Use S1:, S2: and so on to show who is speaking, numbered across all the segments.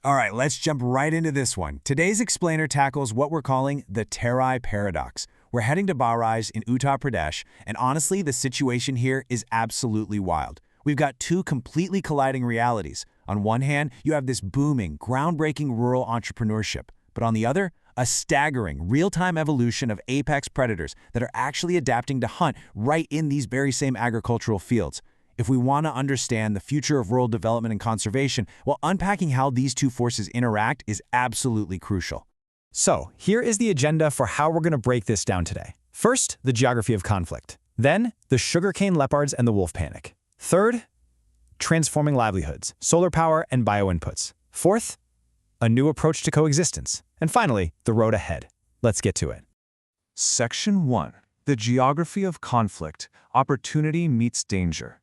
S1: All right, let's jump right into this one. Today's explainer tackles what we're calling the Terai paradox. We're heading to Bahraich in Uttar Pradesh, and honestly, the situation here is absolutely wild. We've got two completely colliding realities. On one hand, you have this booming, groundbreaking rural entrepreneurship, but on the other, a staggering, real-time evolution of apex predators that are actually adapting to hunt right in these very same agricultural fields. If we want to understand the future of rural development and conservation, well, unpacking how these two forces interact is absolutely crucial.
S2: So, here is the agenda for how we're going to break this down today. First, the geography of conflict. Then, the sugarcane leopards and the wolf panic. Third, transforming livelihoods, solar power and bio-inputs. Fourth, a new approach to coexistence. And finally, the road ahead. Let's get to it.
S3: Section 1. The geography of conflict. Opportunity meets danger.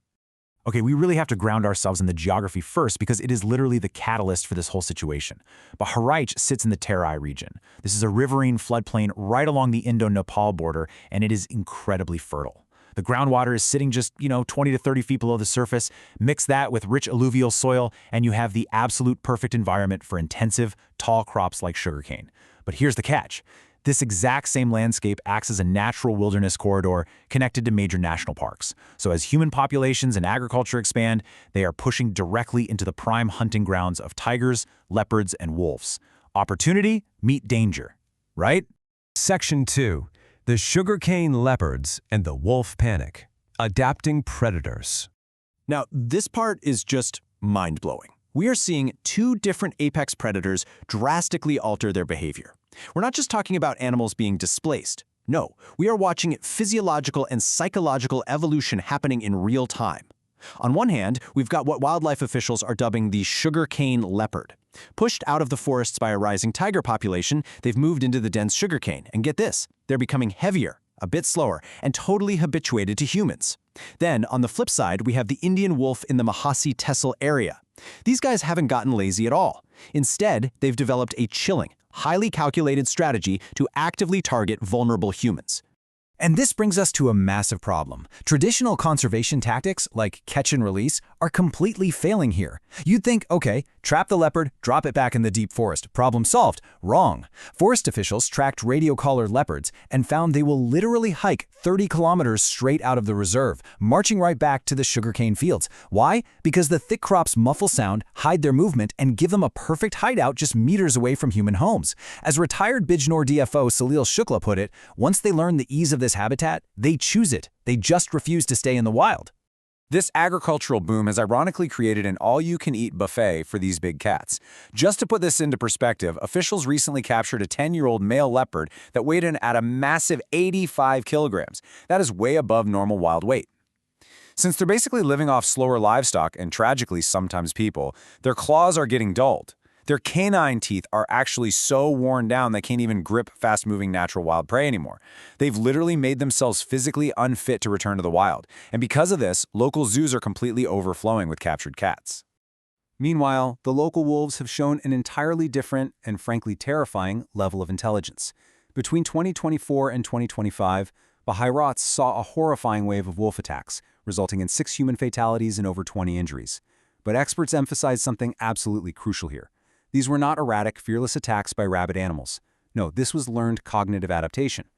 S2: Okay, we really have to ground ourselves in the geography first because it is literally the catalyst for this whole situation. Bahraich sits in the Terai region. This is a riverine floodplain right along the Indo-Nepal border, and it is incredibly fertile. The groundwater is sitting just, 20 to 30 feet below the surface. Mix that with rich alluvial soil, and you have the absolute perfect environment for intensive, tall crops like sugarcane. But here's the catch. This exact same landscape acts as a natural wilderness corridor connected to major national parks. So as human populations and agriculture expand, they are pushing directly into the prime hunting grounds of tigers, leopards, and wolves. Opportunity meet danger, right?
S4: Section 2. The sugarcane leopards and the wolf panic. Adapting predators.
S5: Now, this part is just mind-blowing. We are seeing two different apex predators drastically alter their behavior. We're not just talking about animals being displaced. No, we are watching physiological and psychological evolution happening in real time. On one hand, we've got what wildlife officials are dubbing the sugarcane leopard. Pushed out of the forests by a rising tiger population, they've moved into the dense sugarcane. And get this, they're becoming heavier, a bit slower, and totally habituated to humans. Then, on the flip side, we have the Indian wolf in the Maharashtra Tehsil area. These guys haven't gotten lazy at all. Instead, they've developed a chilling, highly calculated strategy to actively target vulnerable humans.
S2: And this brings us to a massive problem. Traditional conservation tactics, like catch and release, are completely failing here. You'd think, okay, trap the leopard, drop it back in the deep forest. Problem solved. Wrong. Forest officials tracked radio-collared leopards and found they will literally hike 30 kilometers straight out of the reserve, marching right back to the sugarcane fields. Why? Because the thick crops muffle sound, hide their movement, and give them a perfect hideout just meters away from human homes. As retired Bijnor DFO Salil Shukla put it, once they learn the ease of this habitat, they choose it. They just refuse to stay in the wild.
S1: This agricultural boom has ironically created an all-you-can-eat buffet for these big cats. Just to put this into perspective, officials recently captured a 10-year-old male leopard that weighed in at a massive 85 kilograms. That is way above normal wild weight. Since they're basically living off slower livestock and tragically sometimes people, their claws are getting dulled. Their canine teeth are actually so worn down they can't even grip fast-moving natural wild prey anymore. They've literally made themselves physically unfit to return to the wild, and because of this, local zoos are completely overflowing with captured cats. Meanwhile, the local wolves have shown an entirely different and frankly terrifying level of intelligence. Between 2024 and 2025, Bahraich saw a horrifying wave of wolf attacks, resulting in 6 human fatalities and over 20 injuries. But experts emphasize something absolutely crucial here. These were not erratic, fearless attacks by rabid animals. No, this was learned cognitive adaptation.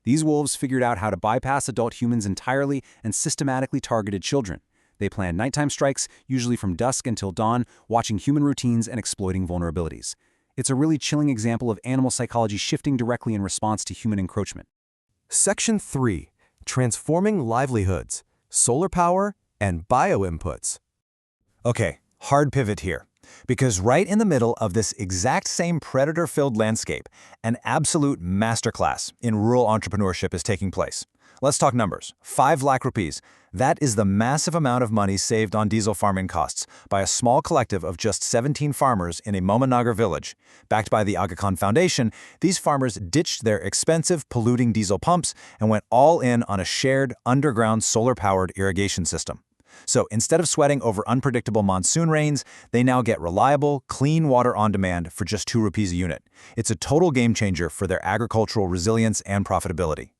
S1: These wolves figured out how to bypass adult humans entirely and systematically targeted children. They planned nighttime strikes, usually from dusk until dawn, watching human routines and exploiting vulnerabilities. It's a really chilling example of animal psychology shifting directly in response to human encroachment.
S4: Section 3. Transforming livelihoods, solar power, and bio-inputs.
S2: Okay, hard pivot here. Because right in the middle of this exact same predator-filled landscape, an absolute masterclass in rural entrepreneurship is taking place. Let's talk numbers. 5 lakh rupees. That is the massive amount of money saved on diesel farming costs by a small collective of just 17 farmers in a Momanagar village. Backed by the Aga Khan Foundation, these farmers ditched their expensive, polluting diesel pumps and went all in on a shared, underground, solar-powered irrigation system. So instead of sweating over unpredictable monsoon rains, they now get reliable, clean water on demand for just 2 rupees a unit. It's a total game changer for their agricultural resilience and profitability.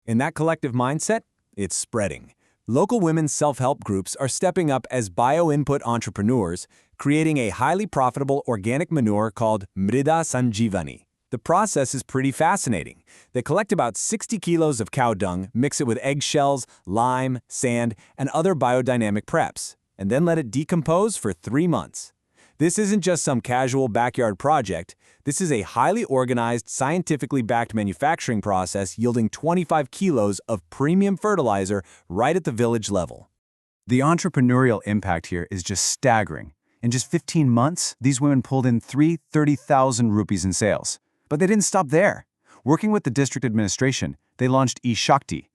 S5: In that collective mindset, it's spreading. Local women's self-help groups are stepping up as bio-input entrepreneurs, creating a highly profitable organic manure called Mrida Sanjivani. The process is pretty fascinating. They collect about 60 kilos of cow dung, mix it with eggshells, lime, sand, and other biodynamic preps, and then let it decompose for 3 months. This isn't just some casual backyard project. This is a highly organized, scientifically backed manufacturing process yielding 25 kilos of premium fertilizer right at the village level.
S2: The entrepreneurial impact here is just staggering. In just 15 months, these women pulled in 30,000 rupees in sales. But they didn't stop there. Working with the district administration, they launched eShakti.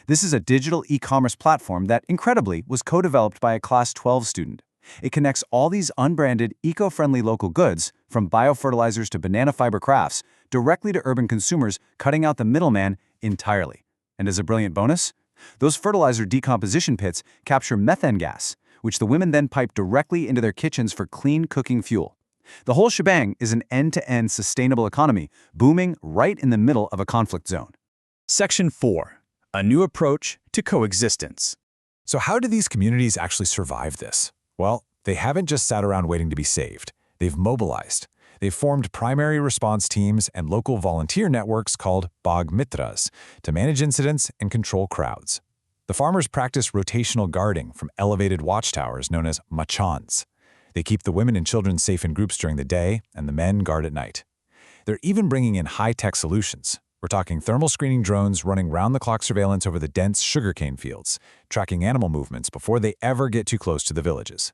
S2: This is a digital e-commerce platform that, incredibly, was co-developed by a Class 12 student. It connects all these unbranded, eco-friendly local goods, from biofertilizers to banana fiber crafts, directly to urban consumers, cutting out the middleman entirely. And as a brilliant bonus, those fertilizer decomposition pits capture methane gas, which the women then pipe directly into their kitchens for clean cooking fuel. The whole shebang is an end-to-end sustainable economy, booming right in the middle of a conflict zone.
S5: Section 4. A new approach to coexistence.
S1: So how do these communities actually survive this? Well, they haven't just sat around waiting to be saved. They've mobilized. They've formed primary response teams and local volunteer networks called Bag Mitras to manage incidents and control crowds. The farmers practice rotational guarding from elevated watchtowers known as machans. They keep the women and children safe in groups during the day, and the men guard at night. They're even bringing in high-tech solutions. We're talking thermal screening drones running round-the-clock surveillance over the dense sugarcane fields, tracking animal movements before they ever get too close to the villages.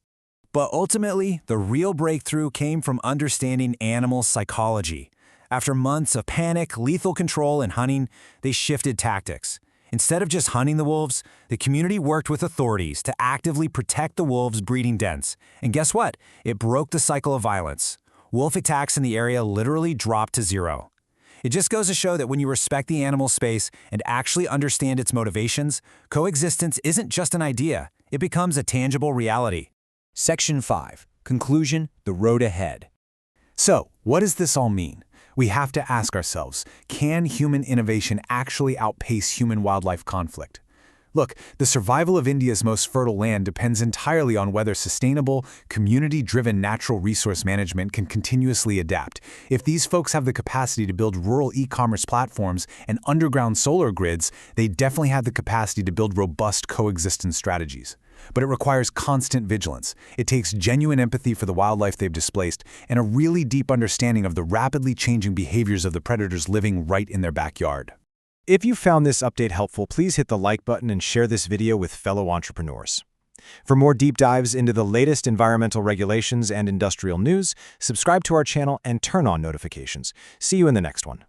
S5: But ultimately, the real breakthrough came from understanding animal psychology. After months of panic, lethal control, and hunting, they shifted tactics. Instead of just hunting the wolves, the community worked with authorities to actively protect the wolves' breeding dens. And guess what? It broke the cycle of violence. Wolf attacks in the area literally dropped to zero. It just goes to show that when you respect the animal space and actually understand its motivations, coexistence isn't just an idea, it becomes a tangible reality. Section 5. Conclusion, the road ahead.
S1: So, what does this all mean? We have to ask ourselves, can human innovation actually outpace human-wildlife conflict? Look, the survival of India's most fertile land depends entirely on whether sustainable, community-driven natural resource management can continuously adapt. If these folks have the capacity to build rural e-commerce platforms and underground solar grids, they definitely have the capacity to build robust coexistence strategies. But it requires constant vigilance. It takes genuine empathy for the wildlife they've displaced and a really deep understanding of the rapidly changing behaviors of the predators living right in their backyard.
S2: If you found this update helpful, please hit the like button and share this video with fellow entrepreneurs. For more deep dives into the latest environmental regulations and industrial news, subscribe to our channel and turn on notifications. See you in the next one.